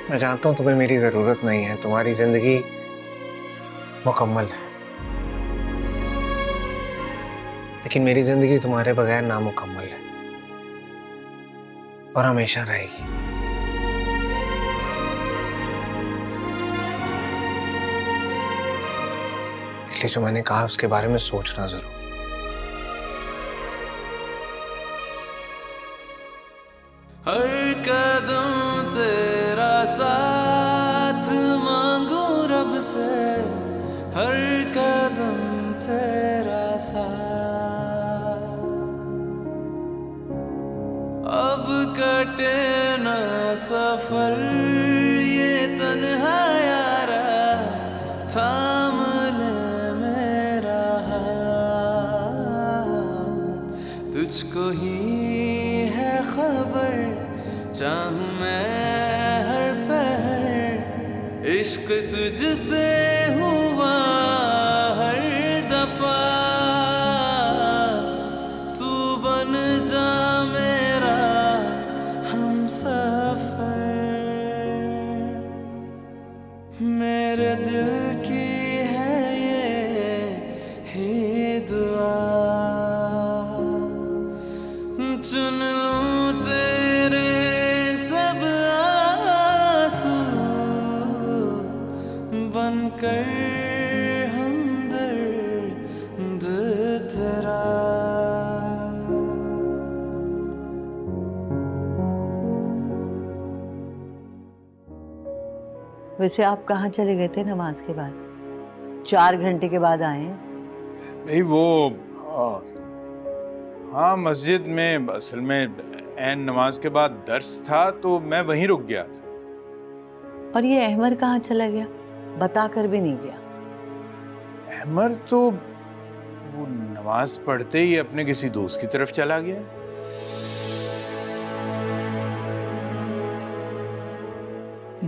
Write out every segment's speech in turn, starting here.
मैं जानता हूँ तुम्हें मेरी जरूरत नहीं है, तुम्हारी जिंदगी मुकम्मल है, लेकिन मेरी जिंदगी तुम्हारे बगैर नामुकम्मल है और हमेशा रहेगी। इसलिए जो मैंने कहा उसके बारे में सोचना जरूर। हर कदम तेरा साथ मांगू रब से, हर कदम तेरा साथ। अब कटे ना सफर ये तन्हा यारा, थाम ले मेरा हाथ। तुझको ही है खबर, चाहूं मैं हर पहर, इश्क तुझसे हुआ हर दफा। तू बन जा मेरा हमसफर, मेरे दिल की है ये ही दुआ। चुन लूं तेरे सब आंसू, बनकर हमदर्द तेरा। वैसे आप कहाँ चले गए थे नमाज के बाद? 4 घंटे के बाद आए हैं। नहीं वो हाँ मस्जिद में असल में ऐन नमाज के बाद दर्स था तो मैं वहीं रुक गया था। और ये अहमर कहाँ चला गया? बता कर भी नहीं गया। अहमर तो वो नमाज पढ़ते ही अपने किसी दोस्त की तरफ चला गया।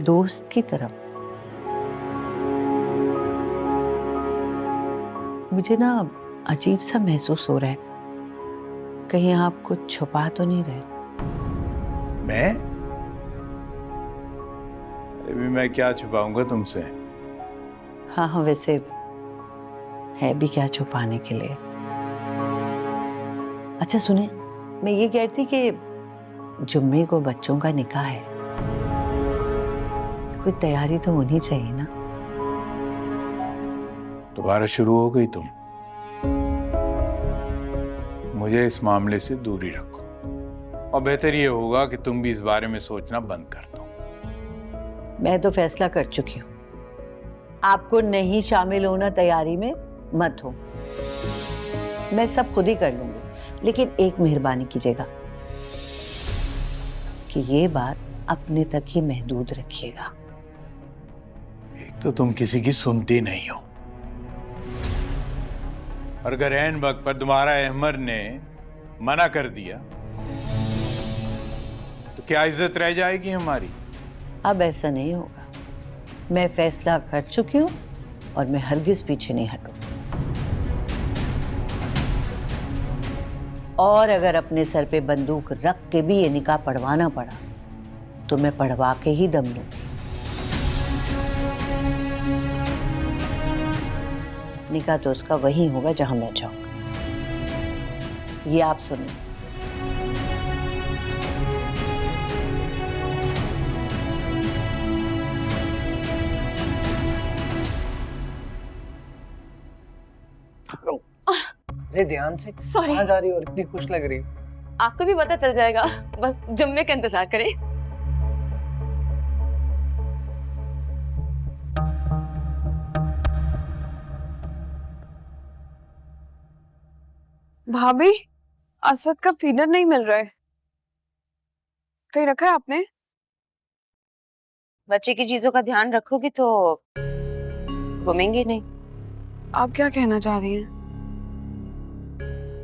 दोस्त की तरफ? मुझे ना अजीब सा महसूस हो रहा है, कहीं आप कुछ छुपा तो नहीं रहे? मैं? अभी मैं क्या छुपाऊंगा तुमसे? हाँ हाँ, वैसे है भी क्या छुपाने के लिए। अच्छा सुने, मैं ये कह रही थी कि जुम्मे को बच्चों का निकाह है, तो कोई तैयारी तो होनी चाहिए ना। दोबारा शुरू हो गई तुम। मुझे इस मामले से दूरी रखो और बेहतर ये होगा कि तुम भी इस बारे में सोचना बंद कर दो। मैं तो फैसला कर चुकी हूँ, आपको नहीं शामिल होना तैयारी में मत हो। मैं सब खुद ही कर लूंगी, लेकिन एक मेहरबानी कीजिएगा कि ये बात अपने तक ही महदूद रखिएगा। एक तो तुम किसी की सुनती नहीं हो, और अगर ऐन वक्त पर तुम्हारा अहमर ने मना कर दिया तो क्या इज्जत रह जाएगी हमारी? अब ऐसा नहीं होगा। मैं फैसला कर चुकी हूँ और मैं हरगिज पीछे नहीं हटूंगी। और अगर अपने सर पे बंदूक रख के भी ये निकाह पढ़वाना पड़ा तो मैं पढ़वा के ही दम लूंगी। निकाह तो उसका वही होगा जहां मैं जाऊंगा। ये आप सुनिए। अरे ध्यान से, Sorry. कहाँ जा रही हो और इतनी खुश लग रही हो? आपको भी पता चल जाएगा, बस जुम्मे का इंतजार करें। भाभी, असद का फीडर नहीं मिल रहा है। कहीं रखा है आपने? बच्चे की चीजों का ध्यान रखोगी तो घूमेंगे नहीं। आप क्या कहना चाह रही हैं?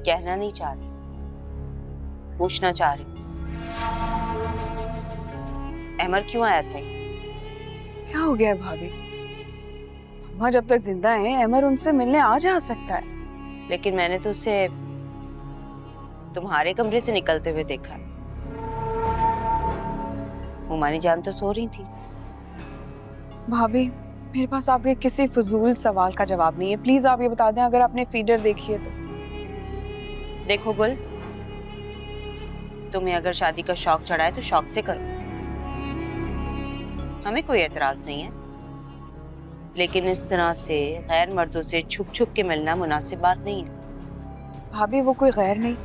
कहना नहीं चाह रही, पूछना चाह रही। अमर क्यों आया था ये? क्या हो गया है भाभी? अम्मा जब तक जिंदा हैं, अमर उनसे मिलने आ जा सकता है। लेकिन मैंने तो उसे तुम्हारे कमरे से निकलते हुए देखा है। हुमानी जान तो सो रही थी। भाभी, मेरे पास आपके किसी फजूल सवाल का जवाब नहीं है। प्लीज आप ये बता दें अगर आपने फीडर देखी है तो। देखो गुल, तुम्हें अगर शादी का शौक चढ़ा है तो शौक से करो, हमें कोई एतराज नहीं है। लेकिन इस तरह से गैर मर्दों से छुप छुप के मिलना मुनासिब बात नहीं है। भाभी वो कोई गैर नहीं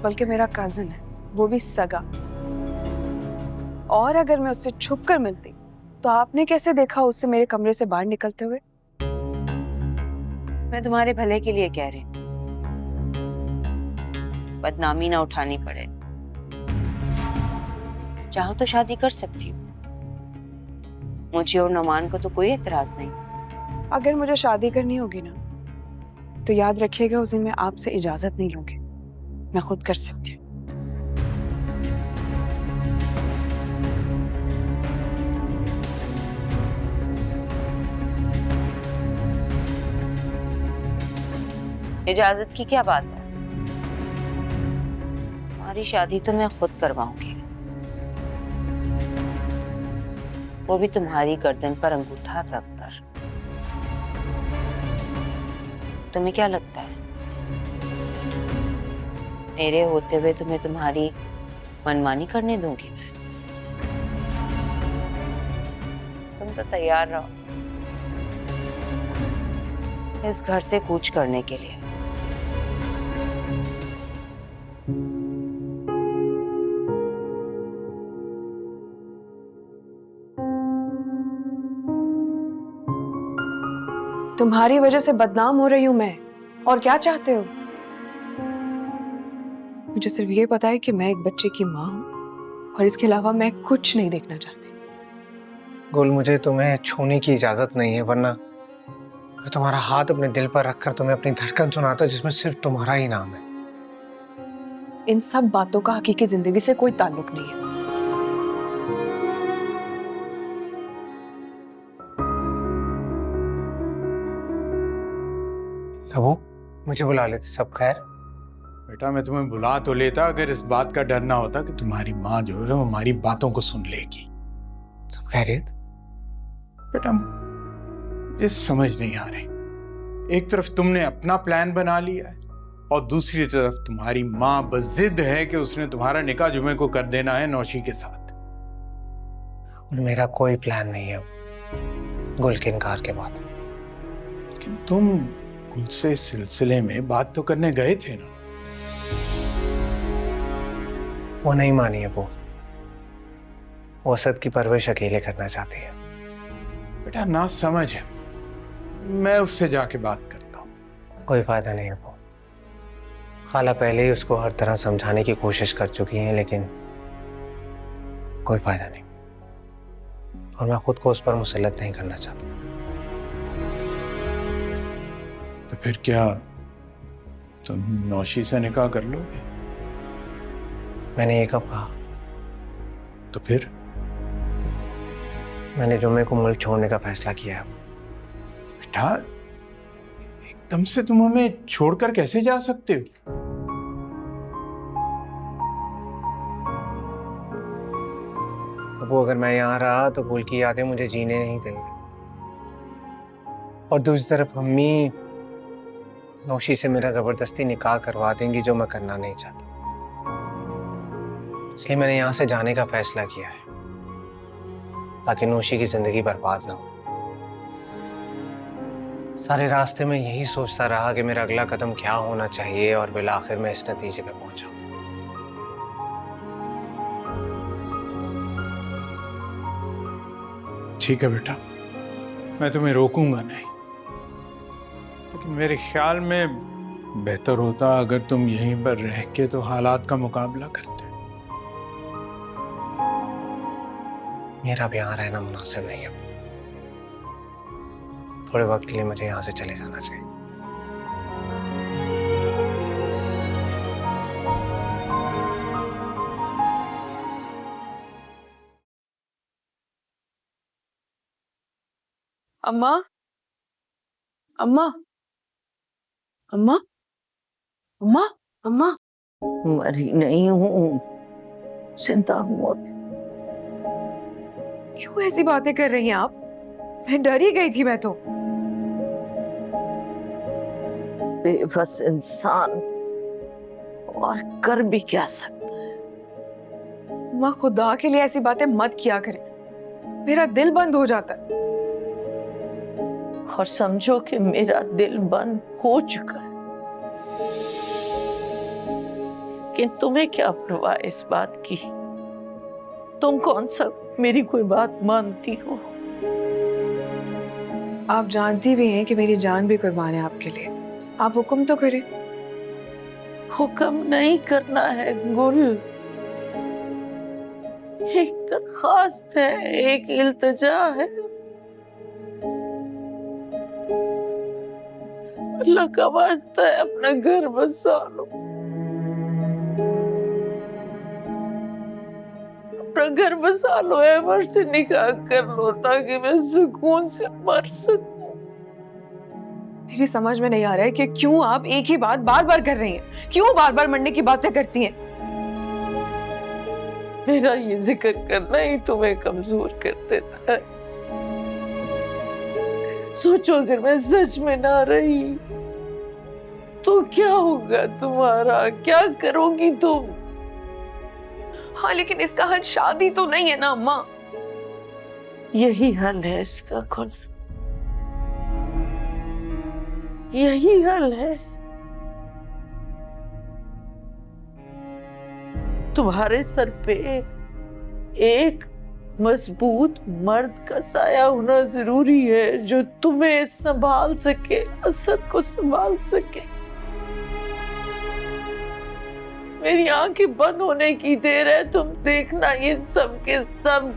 बल्कि मेरा कजन है, वो भी सगा। और अगर मैं उससे छुप कर मिलती तो आपने कैसे देखा उससे मेरे कमरे से बाहर निकलते हुए? मैं तुम्हारे भले के लिए कह रही हूँ, बदनामी ना उठानी पड़े। चाहो तो शादी कर सकती हूँ, मुझे और नौमान को तो कोई एतराज नहीं। अगर मुझे शादी करनी होगी ना तो याद रखिएगा उस दिन मैं आपसे इजाजत नहीं लूंगी, मैं खुद कर सकती हूँ। इजाजत की क्या बात है? हमारी शादी तो मैं खुद करवाऊंगी, वो भी तुम्हारी गर्दन पर अंगूठा रखकर। तुम्हें क्या लगता है मेरे होते हुए तुम्हें तुम्हारी मनमानी करने दूंगी मैं? तुम तो तैयार रहो इस घर से कूच करने के लिए। तुम्हारी वजह से बदनाम हो रही हूं मैं, और क्या चाहते हो? मुझे सिर्फ ये पता है कि मैं एक बच्चे की माँ हूं और इसके अलावा मैं कुछ नहीं देखना चाहती। गुल, मुझे तुम्हें छूने की इजाजत नहीं है, वरना मैं तुम्हारा हाथ अपने दिल पर रखकर तुम्हें अपनी धड़कन सुनाता जिसमें सिर्फ तुम्हारा ही नाम है। इन सब बातों का हकीकी जिंदगी से कोई ताल्लुक नहीं है। अबू, मुझे बुला लेते। सब खैर? बेटा मैं तुम्हें बुला तो लेता अगर इस बात का डर ना होता कि तुम्हारी माँ जो है वो हमारी बातों को सुन लेगी। सब खैरियत? बेटा ये समझ नहीं आ रही, एक तरफ तुमने अपना प्लान बना लिया है और दूसरी तरफ तुम्हारी माँ बजिद है कि उसने तुम्हारा निकाह जुमे को कर देना है नौशी के साथ। और मेरा कोई प्लान नहीं है गुल के इनकार के बाद। लेकिन तुम गुल से इस सिलसिले में बात तो करने गए थे ना? वो नहीं मानी है वो असद की परवरिश अकेले करना चाहती है। बेटा ना समझ है, मैं उससे जाके बात करता हूँ। कोई फायदा नहीं है वो। खाला पहले ही उसको हर तरह समझाने की कोशिश कर चुकी हैं, लेकिन कोई फायदा नहीं, और मैं खुद को उस पर मुसल्लत नहीं करना चाहता। तो फिर क्या तुम नौशी से निकाह कर लोगे? मैंने ये कब कहा? तो फिर मैंने जुम्मे को मुल्क छोड़ने का फैसला किया है। बेटा एकदम से तुम हमें छोड़कर कैसे जा सकते हो? वो अगर मैं यहाँ रहा तो गुल की यादें मुझे जीने नहीं देंगे, और दूसरी तरफ अम्मी नौशी से मेरा जबरदस्ती निकाह करवा देंगी, जो मैं करना नहीं चाहता। इसलिए मैंने यहाँ से जाने का फैसला किया है ताकि नौशी की जिंदगी बर्बाद ना हो। सारे रास्ते में यही सोचता रहा कि मेरा अगला कदम क्या होना चाहिए, और बिल आखिर मैं इस नतीजे पे पहुंचा। ठीक है बेटा, मैं तुम्हें रोकूंगा नहीं, लेकिन मेरे ख्याल में बेहतर होता अगर तुम यहीं पर रह के तो हालात का मुकाबला करते। मेरा भी यहाँ रहना मुनासिब नहीं है। थोड़े वक्त के लिए मुझे यहाँ से चले जाना चाहिए। अम्मा, अम्मा, अम्मा, अम्मा, अम्मा। मरी नहीं हूँ, जिंदा हूँ। क्यों ऐसी बातें कर रही हैं आप? मैं डर ही गई थी मैं तो। बेबस इंसान और कर भी क्या सकता है। माँ खुदा के लिए ऐसी बातें मत किया करें, मेरा दिल बंद हो जाता है। और समझो कि मेरा दिल बंद हो चुका है, कि तुम्हें क्या परवाह इस बात की? तुम कौन सा मेरी कोई बात मानती हो? आप जानती भी हैं कि मेरी जान भी कुर्बान है आपके लिए। आप हुक्म तो करें। हुक्म नहीं करना है गुल, एक दरखास्त है, एक इल्तिजा है। अल्लाह का वास्ता है, अपना घर बसा लो, अपना घर बसा लो, अमर से निकाह कर लो ताकि मैं सुकून से मर सकूं। मेरी समझ में नहीं आ रहा है कि क्यों आप एक ही बात बार बार कर रही हैं, क्यों बार बार मरने की बातें करती हैं। मेरा ये जिक्र करना ही तुम्हें कमजोर कर देता है। सोचो अगर मैं सच में ना रही तो क्या होगा तुम्हारा, क्या करोगी तुम? हाँ लेकिन इसका हल शादी तो नहीं है ना अम्मा। यही हल है इसका कुल, यही हल है। तुम्हारे सर पे एक मजबूत मर्द का साया होना जरूरी है जो तुम्हें संभाल सके, असद को संभाल सके। मेरी आंखें बंद होने की देर है, तुम देखना ये सब के सब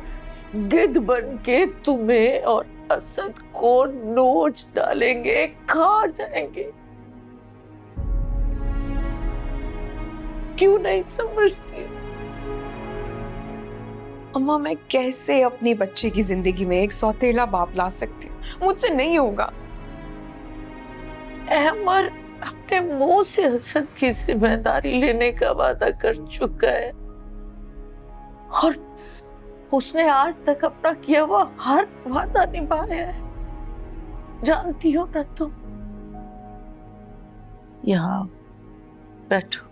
गिद्ध बन के तुम्हें और असद को नोच डालेंगे, खा जाएंगे। क्यों नहीं समझती? अम्मा मैं कैसे अपनी बच्चे की जिंदगी में एक सौतेला बाप ला सकती हूँ? मुझसे नहीं होगा। अहमर अपने मुंह से असद की जिम्मेदारी लेने का वादा कर चुका है और उसने आज तक अपना किया हुआ हर वादा निभाया है। जानती हो ना तुम? यहाँ बैठो,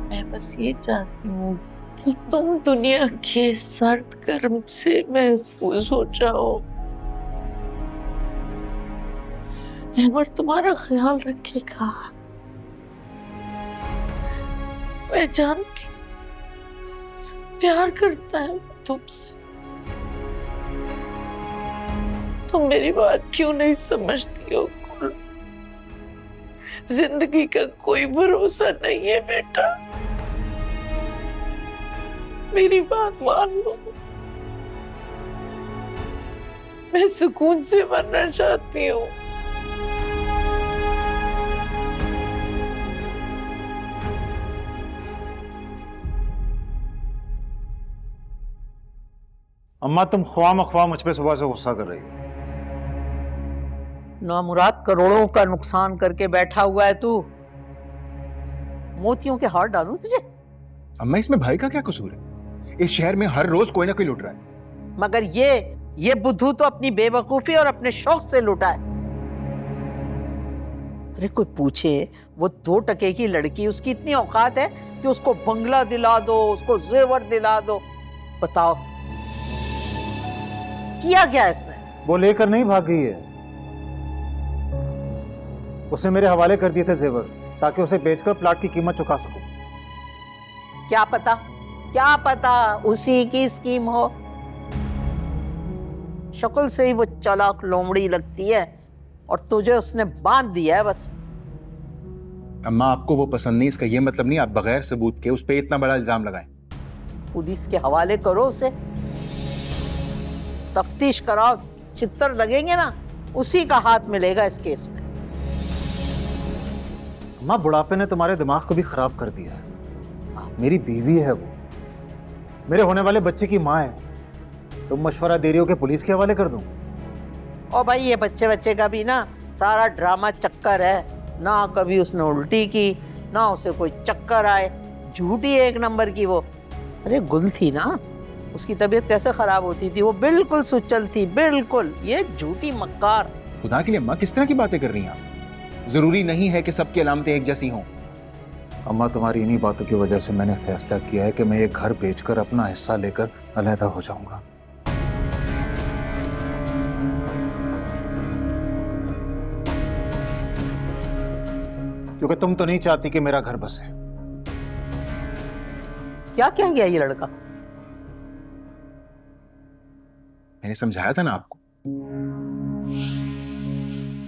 मैं बस ये चाहती हूँ कि तुम दुनिया के सर्द गर्म से महफूज हो जाओ। अहमर तुम्हारा ख्याल रखेगा, मैं जानती हूँ प्यार करता है तुमसे। तुम मेरी बात क्यों नहीं समझती हो कुल? जिंदगी का कोई भरोसा नहीं है बेटा, मेरी बात मान लो। मैं सुकून से मरना चाहती हूँ। अम्मा तुम ख्वाह मुझ पे सुबह से गुस्सा कर रही हो। नामुराद करोड़ों का नुकसान करके बैठा हुआ है तू। मोतियों के हार डालूं तुझे? अम्मा इसमें भाई का क्या कसूर है? इस शहर में हर रोज कोई ना कोई लूट रहा है। मगर ये बुद्धू तो अपनी बेवकूफी और अपने शौक से लूटा है। अरे कोई पूछे वो 2 टके की लड़की, उसकी इतनी औकात है कि उसको बंगला दिला दो, उसको जेवर दिला दो? बताओ किया क्या इसने? वो लेकर नहीं भाग गई है, उसने मेरे हवाले कर दिए थे जेवर ताकि उसे बेचकर प्लाट की कीमत चुका सकूं। क्या पता उसी की स्कीम हो। शक्ल से ही वो चालाक लोमड़ी लगती है और तुझे उसने बांध दिया है बस। अम्मा आपको वो पसंद नहीं, इसका ये मतलब नहीं आप बगैर सबूत के उस पर इतना बड़ा इल्जाम लगाएं। पुलिस के हवाले करो उसे, तफ्तीश कराओ, चित्तर लगेंगे ना उसी का हाथ मिलेगा इस केस में। अम्मा बुढ़ापे ने तुम्हारे दिमाग को भी खराब कर दिया है। मेरी बीवी है वो, मेरे होने वाले बच्चे की माँ है। तुम मशवरा दे रही हो कि पुलिस के हवाले कर दूं? और भाई ये बच्चे का भी ना सारा ड्रामा चक्कर है। ना कभी उसने उल्टी की, ना उसे कोई चक्कर आए, झूठी 1 नंबर की वो। अरे गुल थी ना, उसकी तबीयत कैसे खराब होती थी, वो बिल्कुल सुचल थी, बिल्कुल। ये झूठी मक्कार। खुदा के लिए अम्मा किस तरह की बातें कर रही हैं आप? जरूरी नहीं है कि सबकी अलामतें एक जैसी हों। अम्मा, तुम्हारी इन्हीं बातों की वजह से मैंने फैसला किया है कि मैं ये घर बेचकर अपना हिस्सा लेकर अलहदा हो जाऊंगा। क्योंकि तुम तो नहीं चाहती कि मेरा घर बसे। क्या कह गया ये लड़का? मैंने समझाया था ना आपको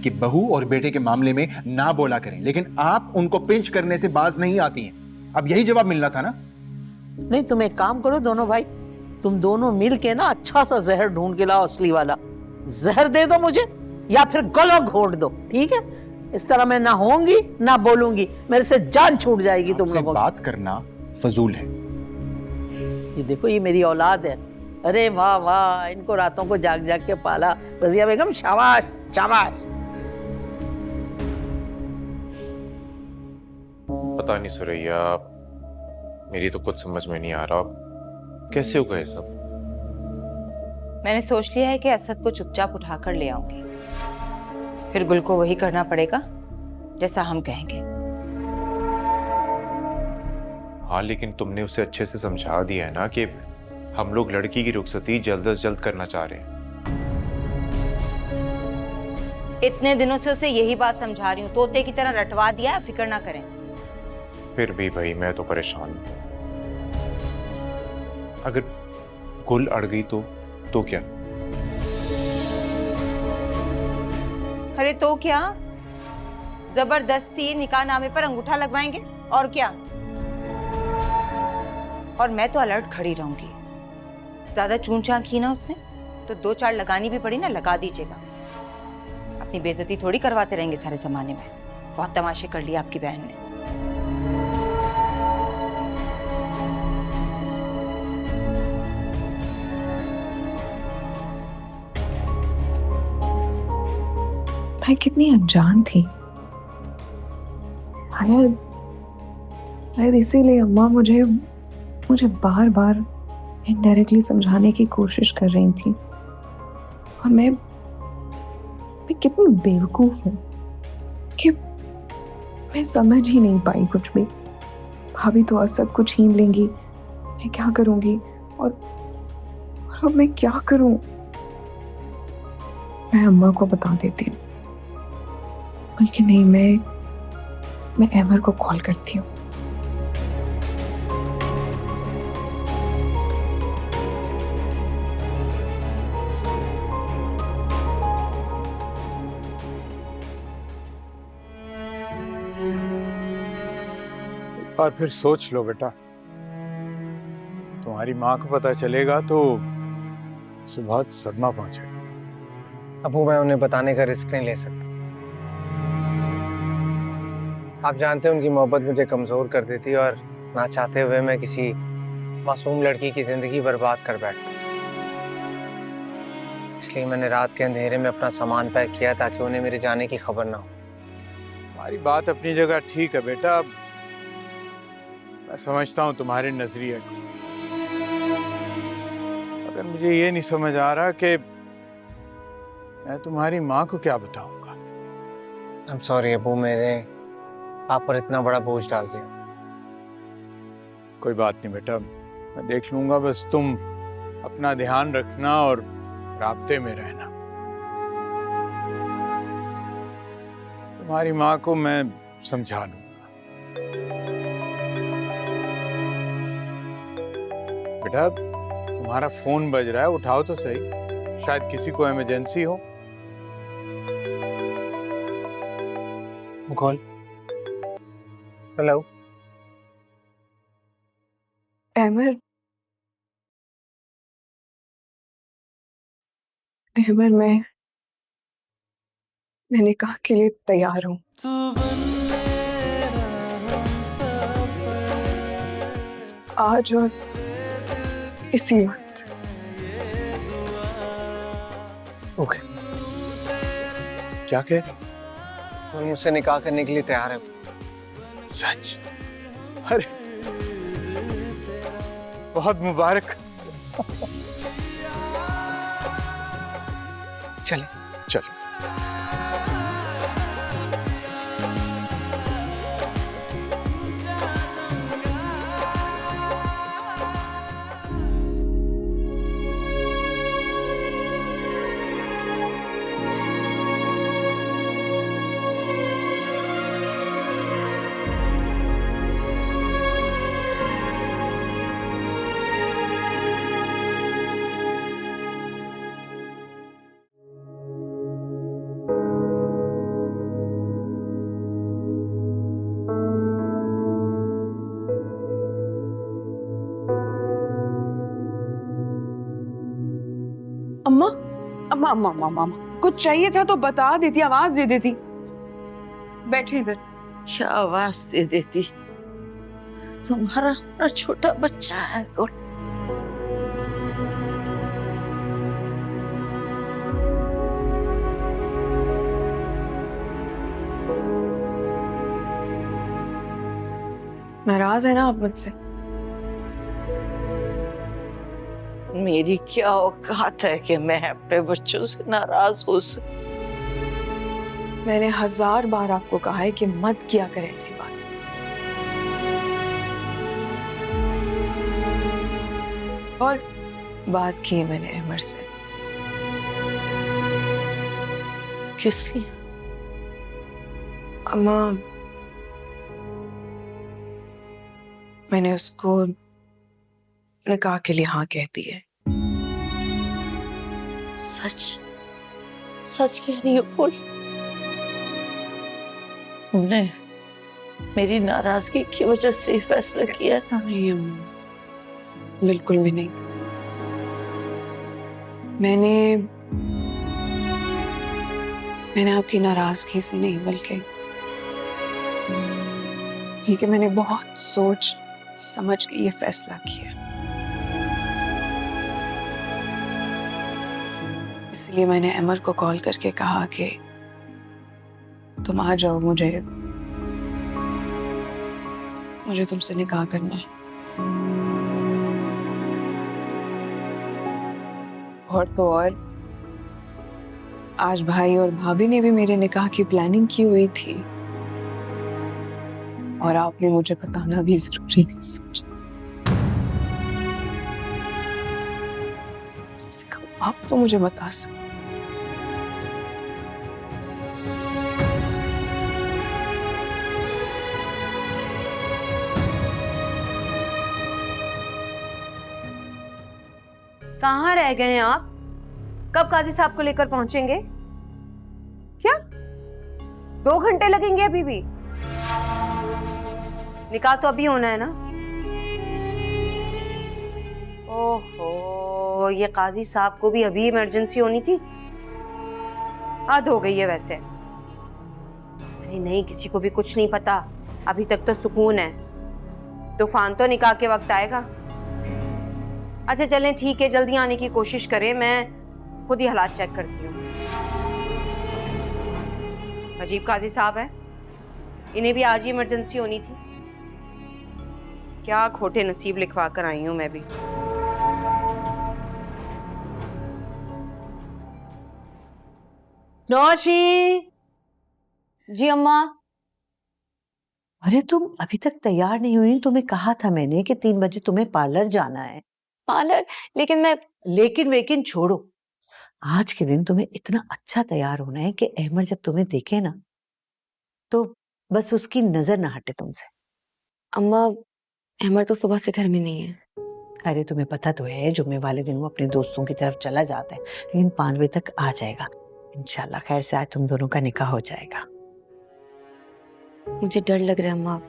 कि बहू और बेटे के मामले में ना बोला करें, लेकिन आप उनको पिंच करने से बाज नहीं आती हैं। अब यही जवाब मिलना था ना। नहीं, तुम एक काम करो दोनों भाई, तुम दोनों मिल के ना अच्छा सा जहर ढूंढ के लाओ, असली वाला जहर दे दो मुझे, या फिर गला घोट दो, ठीक है? इस तरह मैं ना होंगी ना बोलूंगी, मेरे से जान छूट जाएगी तुम लोगों की। बात करना फजूल है। ये देखो, ये मेरी औलाद है। अरे वाह वाह, इनको रातों को जाग जाग के पाला। रजिया बेगम, शाबाश शाबाश। पता नहीं सुरैया, मेरी तो कुछ समझ में नहीं आ रहा कैसे होगा ये सब। मैंने सोच लिया है कि असद को चुपचाप उठाकर ले आऊंगी, फिर गुल को वही करना पड़ेगा जैसा हम कहेंगे। हाँ, लेकिन तुमने उसे अच्छे से समझा दिया है ना कि हम लोग लड़की की रुखसती जल्द से जल्द करना चाह रहे हैं। इतने दिनों से उसे यही बात समझा रही हूँ, तोते की तरह रटवा दिया, फिक्र ना करें। फिर भी भाई मैं तो परेशान हूं। अगर गुल अड़ गई तो क्या? अरे तो क्या, जबरदस्ती निकाह नामे पर अंगूठा लगवाएंगे और क्या? और मैं तो अलर्ट खड़ी रहूंगी। ज्यादा चून चान की ना उसने तो 2-4 लगानी भी पड़ी ना, लगा दीजिएगा। अपनी बेइज्जती थोड़ी करवाते रहेंगे सारे जमाने में। बहुत तमाशे कर लिए आपकी बहन ने। मैं कितनी अनजान थी। शायद इसीलिए अम्मा मुझे बार बार इनडायरेक्टली समझाने की कोशिश कर रही थी। और मैं कितनी बेवकूफ हूँ कि मैं समझ ही नहीं पाई कुछ भी। भाभी तो असद को छीन लेंगी, मैं क्या करूंगी? और अब मैं क्या करूं? मैं अम्मा को बता देती हूँ, बल्कि नहीं, मैं अहमर को कॉल करती हूँ। और फिर सोच लो बेटा, तुम्हारी माँ को पता चलेगा तो उसे बहुत सदमा पहुंचेगा। अबू, मैं उन्हें बताने का रिस्क नहीं ले सकता। आप जानते हैं उनकी मोहब्बत मुझे कमजोर कर देती और ना चाहते हुए मैं किसी मासूम लड़की की जिंदगी बर्बाद कर बैठता। इसलिए मैंने रात के अंधेरे में अपना सामान पैक किया ताकि उन्हें मेरे जाने की खबर ना हो। तुम्हारी बात अपनी जगह ठीक है बेटा, मैं समझता हूँ तुम्हारे नजरिए को, मगर मुझे ये नहीं समझ आ रहा कि मैं तुम्हारी माँ को क्या बताऊंगा। I'm sorry अबू, मैंने आप पर इतना बड़ा बोझ डाल दिया। कोई बात नहीं बेटा, मैं देख लूंगा, बस तुम अपना ध्यान रखना और राब्ते में रहना। तुम्हारी माँ को मैं समझा लूंगा। बेटा, तुम्हारा फोन बज रहा है, उठाओ तो सही, शायद किसी को इमरजेंसी हो। कॉल। हेलो अहमर, मैं निकाह के लिए तैयार हूँ। आज और इसी वक्त। ओके। क्या कह? हम मुझसे निकाह करने के लिए तैयार हैं। सच? अरे बहुत मुबारक। चले। चल। अम्मा अम्मा अम्मा अम्मा अम्मा अम्मा, कुछ चाहिए था तो बता देती, आवाज दे देती। बैठे इधर। क्या आवाज दे देती? तुम्हारा अपना छोटा बच्चा है। नाराज है ना आप मुझसे? मेरी क्या औकात है कि मैं अपने बच्चों से नाराज हो सकूं? मैंने 1000 बार आपको कहा है कि मत किया करें ऐसी बात। और बात की है मैंने अमर से। किस लिए? अम्मा, मैंने उसको निकाह के लिए हाँ कह दी है। सच सच कह रही हो? बोल। तुमने मेरी नाराजगी की वजह से फैसला किया ना? नहीं अम्मा, बिल्कुल भी नहीं। मैंने आपकी नाराजगी से नहीं, बल्कि मैंने बहुत सोच समझ के ये फैसला किया। इसलिए मैंने अमर को कॉल करके कहा कि तुम आ जाओ, मुझे तुमसे निकाह करना है। और तो और आज भाई और भाभी ने भी मेरे निकाह की प्लानिंग की हुई थी और आपने मुझे बताना भी जरूरी नहीं समझा। तुमसे कहो, आप तो मुझे बता सकते। कहाँ रह गए हैं आप? कब काजी साहब को लेकर पहुंचेंगे? क्या 2 घंटे लगेंगे अभी भी? निकाह तो अभी होना है ना? ओहो, ये काजी साहब को भी अभी इमरजेंसी होनी थी। हद हो गई है वैसे। अरे नहीं, किसी को भी कुछ नहीं पता। अभी तक तो सुकून है। तूफान तो निकाह के वक्त आएगा। अच्छा चलें, ठीक है, जल्दी आने की कोशिश करें। मैं खुद ही हालात चेक करती हूँ। अजीब काजी साहब है, इन्हें भी आज ही इमरजेंसी होनी थी। क्या खोटे नसीब लिखवा कर आई हूँ मैं भी। नौशी! जी अम्मा। अरे तुम अभी तक तैयार नहीं हुई? तुम्हें कहा था मैंने कि 3 बजे तुम्हें पार्लर जाना है। पार्लर? लेकिन मैं... लेकिन वेकिन छोड़ो। आज के दिन तुम्हें इतना अच्छा तैयार होना है कि अहमद जब तुम्हें देखे ना तो बस उसकी नजर ना हटे तुमसे। अम्मा, अमर तो सुबह से घर में नहीं है। अरे तुम्हें पता तो है, जुम्मे वाले दिन वो अपने दोस्तों की तरफ चला जाता है, लेकिन 5 बजे तक आ जाएगा। इंशाल्लाह खैर से आज तुम दोनों का निकाह हो जाएगा। मुझे डर लग रहा है अम्मा,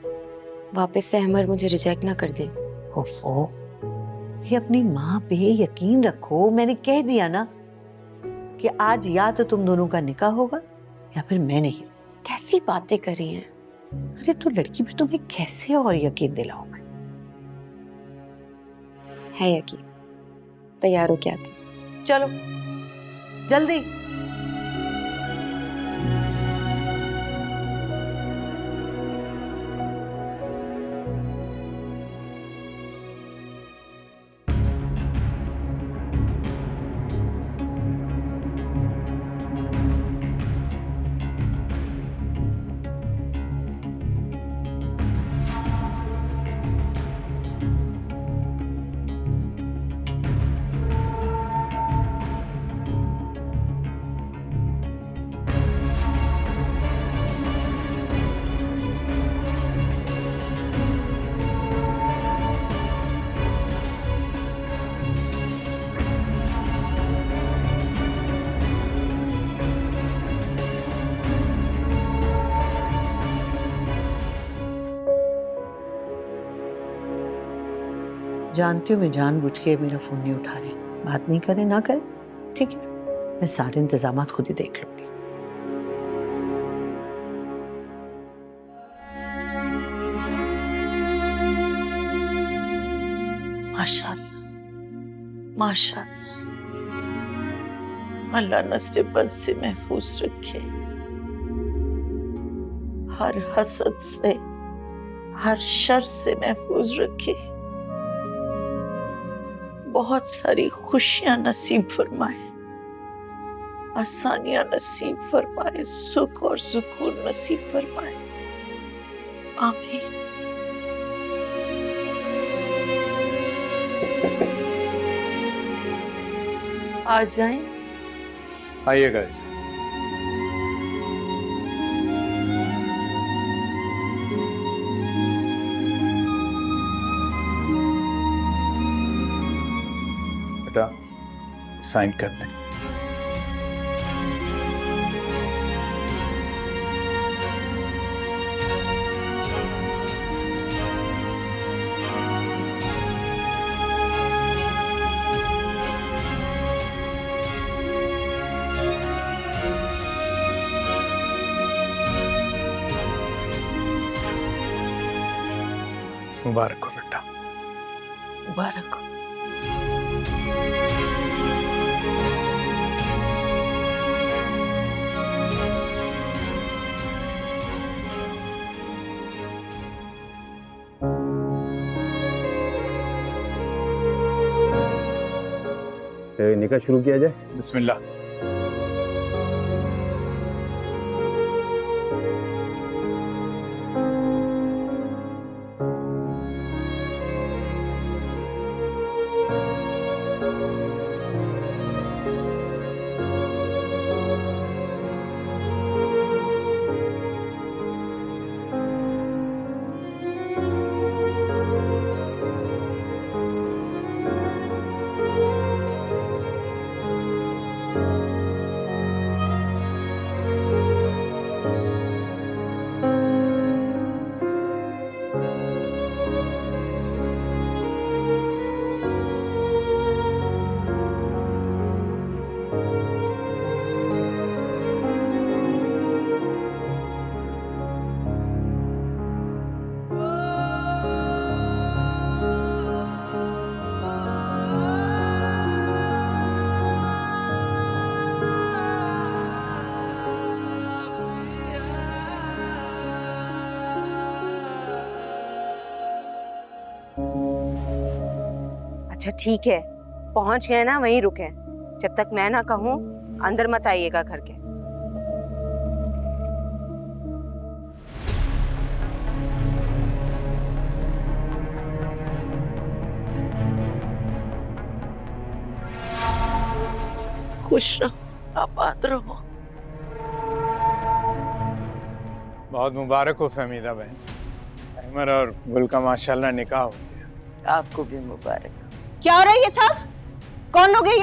वापस से अमर मुझे रिजेक्ट ना कर दे। ओफो, ये अपनी माँ पे यकीन रखो। मैंने कह दिया ना कि आज या तो तुम दोनों का निकाह होगा या फिर मैं नहीं। कैसी बातें कर रही हैं? अरे तो लड़की भी तुम्हें कैसे और यकीन दिलाऊं मैं? है यकीन। तैयार हो क्या थी? चलो जल्दी। जानती हूँ मैं जानबूझ के मेरा फोन नहीं उठा रही। बात नहीं करे ना करे, ठीक है, मैं सारे इंतजामात खुद ही देख लूंगी। माशाअल्लाह, माशाअल्लाह, अल्लाह नस्ल बद से महफूज रखे, हर हसद से, हर शर से महफूज रखे, बहुत सारी खुशियां नसीब फरमाए, आसानियां नसीब फरमाए, सुख और सुकून नसीब फरमाए, आमीन। आ जाएं। आइएगा ऐसे। बेटा साइन कर दें। मुबारक हो बेटा। मुबारक हो। निकाह शुरू किया जाए। बिस्मिल्लाह। अच्छा ठीक है, पहुंच गए ना, वहीं रुके। जब तक मैं ना कहूं अंदर मत आइएगा घर के। खुश रहो, आबाद रहो। बहुत मुबारक हो फहमीदा बहन। अहमद और गुल का माशाल्लाह निकाह हो गया। आपको भी मुबारक। क्या हो रहा है ये सब? कौन लोग हैं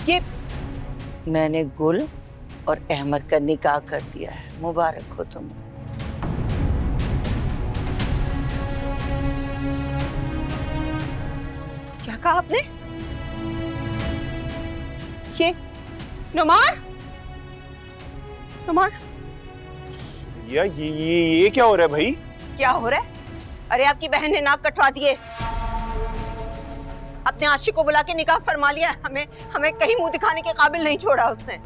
ये? मैंने गुल और अहमद का निकाह कर दिया है, मुबारक हो तुम। क्या कहा आपने? ये नुमान, नुमान, ये क्या हो रहा है भाई? क्या हो रहा है? अरे आपकी बहन ने नाक कटवा दिए, अपने आशिक को बुला के निकाह फरमा लिया। हमें कहीं मुंह दिखाने के काबिल नहीं छोड़ा उसने।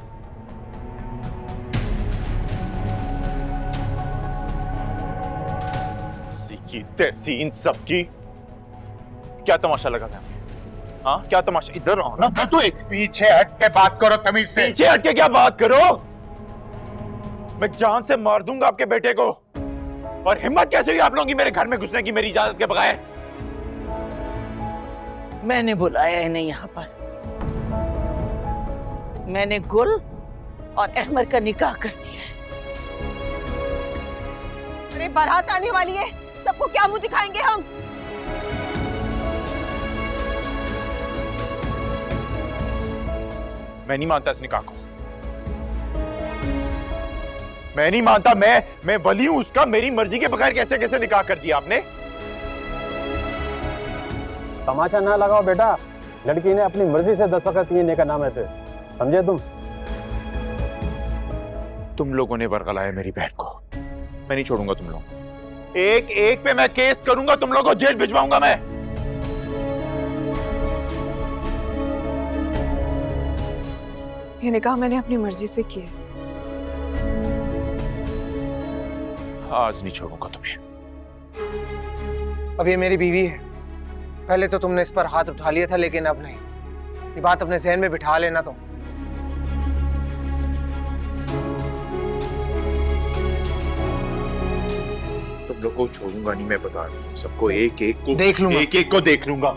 सीखी तैसी इन सबकी। क्या तमाशा लगा था? हाँ क्या तमाशा? इधर आओ ना। मैं तो एक पीछे हट के बात करो तमीज से। पीछे हट के क्या बात करो? मैं जान से मार दूंगा आपके बेटे को। और हिम्मत कैसे हुई आप लोगों की मेरे घर में घुसने की मेरी इजाजत के बगैर? मैंने बुलाया है नहीं यहाँ पर। मैंने गुल और अहमद का निकाह कर दिया है। अरे बारात आने वाली है, सबको क्या मुंह दिखाएंगे हम? मैं नहीं मानता इस निकाह को। मैं नहीं मानता। मैं वली हूं उसका। मेरी मर्जी के बगैर कैसे कैसे निकाह कर दिया आपने? तमाशा ना लगाओ बेटा, लड़की ने अपनी मर्जी से दस्तखत किए निकाह नामे पे, समझे तुम? तुम लोगों ने बरगलाया मेरी बहन को, मैं नहीं छोड़ूंगा तुम लोग। एक एक पे मैं केस करूंगा, तुम लोगों को जेल भिजवाऊंगा मैं। ये निकाह मैंने अपनी मर्जी से किया। आज नहीं छोड़ूंगा तुम्हें। अब ये मेरी बीवी है। पहले तो तुमने इस पर हाथ उठा लिया था, लेकिन अब नहीं। ये बात अपने जहन में बिठा लेना तुम। तुम लोग को छोड़ूंगा नहीं, मैं बता रहा हूँ। सबको एक एक को देख लूंगा। एक एक को देख लूंगा।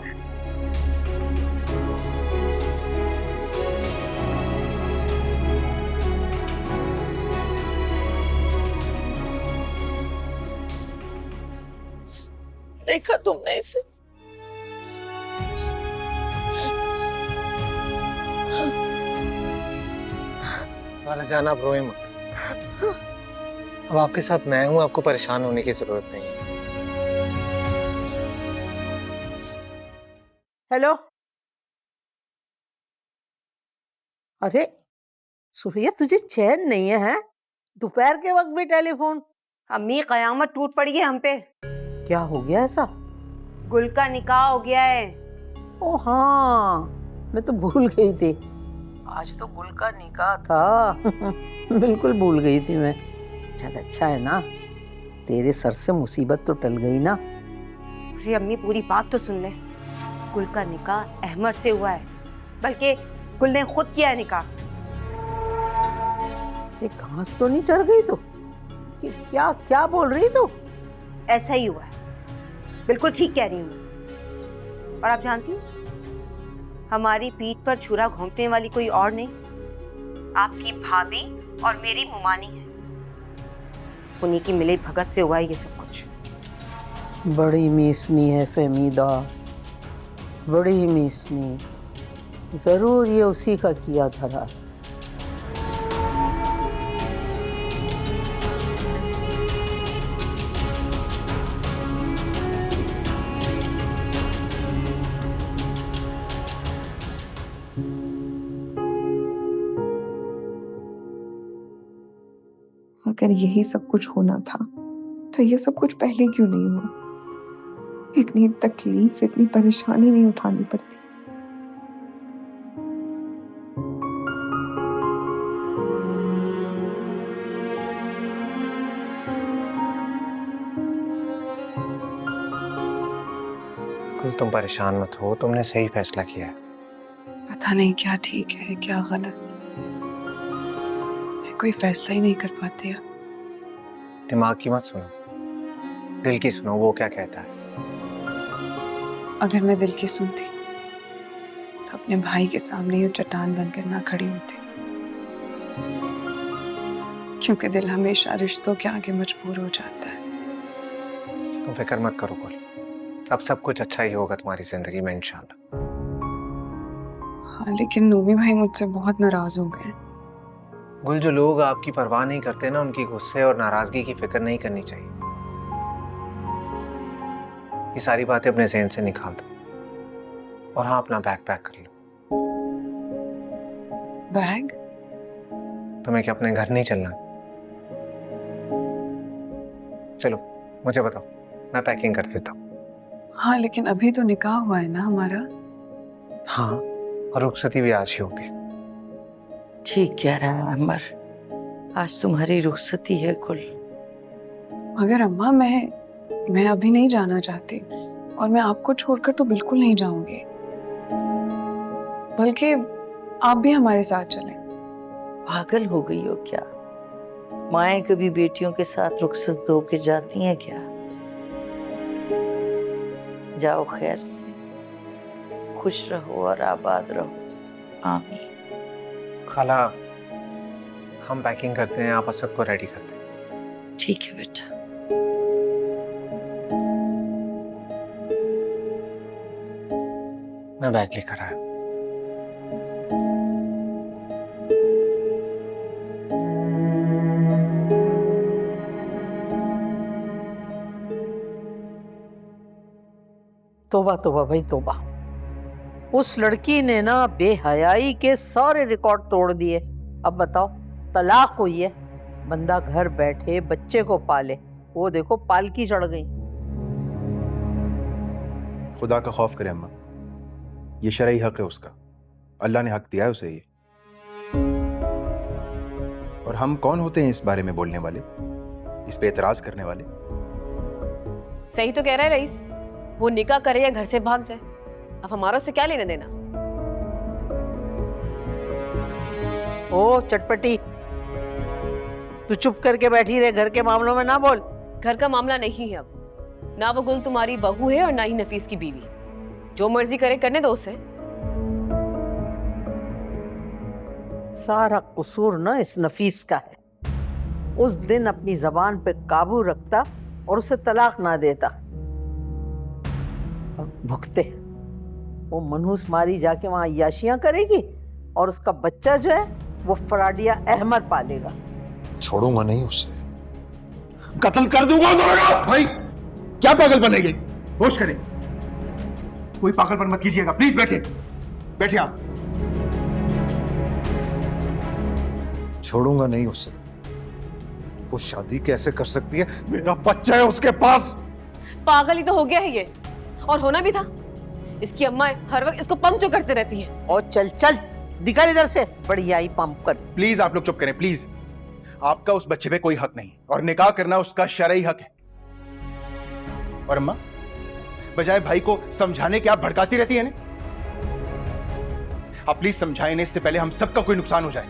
देखा तुमने इसे? खाला जान, आप रोए मत। अब आपके साथ मैं हूं, आपको परेशान होने की जरूरत नहीं है। हेलो, अरे सुरैया, तुझे चैन नहीं है, हैं? दोपहर के वक्त भी टेलीफोन। अम्मी, कयामत टूट पड़ी है हम पे। क्या हो गया ऐसा? गुल का निकाह हो गया है। ओ हाँ, मैं तो भूल गई थी। आज तो गुल का निकाह था। बिल्कुल भूल गई थी मैं। चल अच्छा है ना, तेरे सर से मुसीबत तो टल गई ना। अरे अम्मी, पूरी बात तो सुन ले। गुल का निकाह अहमद से हुआ है, बल्कि गुल ने खुद किया है निकाह। ये घास तो नहीं चढ़ गई तो? कि क्या क्या बोल रही तू? ऐसा ही हुआ है, बिल्कुल ठीक कह रही हूँ। और आप जानती हो, हमारी पीठ पर छुरा घोंपने वाली कोई और नहीं, आपकी भाभी और मेरी मुमानी है। उन्हीं की मिली भगत से हुआ है ये सब कुछ। बड़ी मीसनी है फहमीदा, बड़ी मीसनी। जरूर ये उसी का किया धरा। अगर यही सब कुछ होना था तो ये सब कुछ पहले क्यों नहीं हुआ? इतनी तकलीफ, इतनी परेशानी नहीं उठानी पड़ती। कुछ तुम परेशान मत हो, तुमने सही फैसला किया है। पता नहीं क्या ठीक है क्या गलत, कोई फैसला ही नहीं कर पाती है। दिमाग की मत सुनो, दिल की सुनो, वो क्या कहता है। अगर मैं दिल की सुनती तो अपने भाई के सामने ये चट्टान बनकर ना खड़ी होती, क्योंकि दिल हमेशा रिश्तों के आगे मजबूर हो जाता है। तुम फिक्र मत करो कुल, अब सब कुछ अच्छा ही होगा तुम्हारी जिंदगी में इंशाल्लाह। हाँ, लेकिन नूमी भाई मुझसे बहुत नाराज हो गए। गुल, जो लोग आपकी परवाह नहीं करते ना, उनकी गुस्से और नाराजगी की फिक्र नहीं करनी चाहिए। ये सारी बातें अपने ज़हन से निकाल दो और हाँ, अपना बैग पैक कर लो। बैग? तुम्हें क्या अपने घर नहीं चलना? चलो मुझे बताओ, मैं पैकिंग कर देता हूँ। हाँ, लेकिन अभी तो निकाह हुआ है ना हमारा। हाँ, और रुखसती भी आज ही होगी। ठीक कह रहा है अमर, आज तुम्हारी रुखसती है कुल। मगर अम्मा, मैं अभी नहीं जाना चाहती, और मैं आपको छोड़कर तो बिल्कुल नहीं जाऊंगी। बल्कि आप भी हमारे साथ चलें। पागल हो गई हो क्या? माएं कभी बेटियों के साथ रुखसत दो के जाती हैं क्या? जाओ खैर से, खुश रहो और आबाद रहो। आमीन। खाला, हम पैकिंग करते हैं, आप असद को रेडी करते हैं। ठीक है बेटा। मैं बैग लेकर आया। तोबा तोबा भाई तोबा। उस लड़की ने ना बेहयाई के सारे रिकॉर्ड तोड़ दिए। अब बताओ, तलाक हुई है, बंदा घर बैठे बच्चे को पाले, वो देखो पालकी चढ़ गई। खुदा का खौफ करे अम्मा, ये शरई हक है उसका, अल्लाह ने हक दिया है उसे ये। और हम कौन होते हैं इस बारे में बोलने वाले, इस पे एतराज करने वाले? सही तो कह रहा है रईस, वो निकाह करे या घर से भाग जाए, अब हमारा उससे क्या लेना देना। ओ चटपटी, तू चुप करके बैठी रहे, घर के मामलों में ना बोल। घर का मामला नहीं है अब, ना वो गुल तुम्हारी बहू है और ना ही नफीस की बीवी। जो मर्जी करे करने दो उसे। सारा कसूर ना इस नफीस का है। उस दिन अपनी जबान पे काबू रखता और उसे तलाक ना देता। और भुगते वो मनहूस मारी जाके वहां याशियां करेगी और उसका बच्चा जो है वो फराडिया अहमद पालेगा। छोड़ूंगा नहीं उसे, कत्ल कर दूंगा दोनों का। भाई क्या पागल बनेगी, होश करें, कोई पागलपन मत कीजिएगा प्लीज। बैठे बैठे आप। छोड़ूंगा नहीं उसे, वो शादी कैसे कर सकती है, मेरा बच्चा है उसके पास। पागल ही तो हो गया है ये, और होना भी था। इसकी अम्मा हर वक्त इसको पंप जो करते रहती हैं। और चल चल निकल इधर से, बढ़िया ही पंप कर। प्लीज आप लोग चुप करें प्लीज। आपका उस बच्चे पे कोई हक नहीं और निकाह करना उसका शरई हक है। और अम्मा, बजाय भाई को समझाने के आप भड़काती रहती है ना। आप प्लीज समझाएं, इससे पहले हम सबका कोई नुकसान हो जाए।